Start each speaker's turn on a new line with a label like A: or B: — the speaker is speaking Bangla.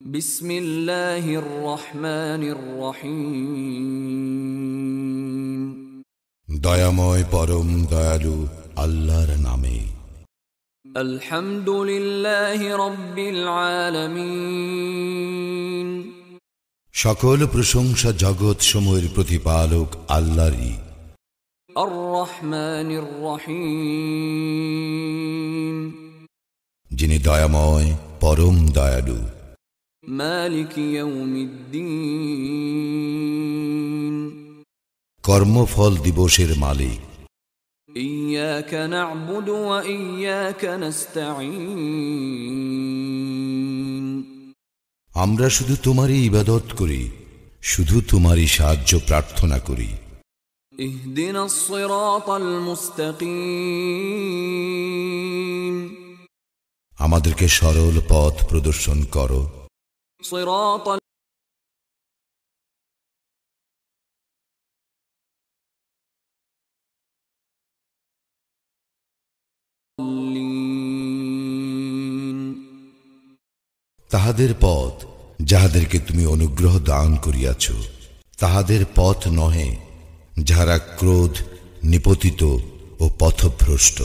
A: বিসমিল্লাহির রহমানির রহিম।
B: দয়াময় পরম দয়ালু আল্লাহর নামে।
A: আলহামদুলিল্লাহি রাব্বিল আলামিন।
B: সকল প্রশংসা জগৎ সমূহের প্রতিপালক আল্লাহরই।
A: আর রহমানির রহিম।
B: যিনি দয়াময় পরম দয়ালু।
A: মালিক ইয়াউমিদ্দিন।
B: কর্মফল দিবসের মালিক।
A: ইয়াকা না'বুদু ওয়া ইয়াকা নাস্তাঈন।
B: আমরা শুধু তোমারই ইবাদত করি, শুধু তোমারই সাহায্য প্রার্থনা করি।
A: ইহদিনাস সিরাতাল মুস্তাকিম।
B: আমাদেরকে সরল পথ প্রদর্শন করো।
A: সিরাতাল
B: তাহাদের পথ যাহাদেরকে তুমি অনুগ্রহ দান করিয়াছ, তাহাদের পথ নহে যাহারা ক্রোধ নিপতিত ও পথভ্রষ্ট।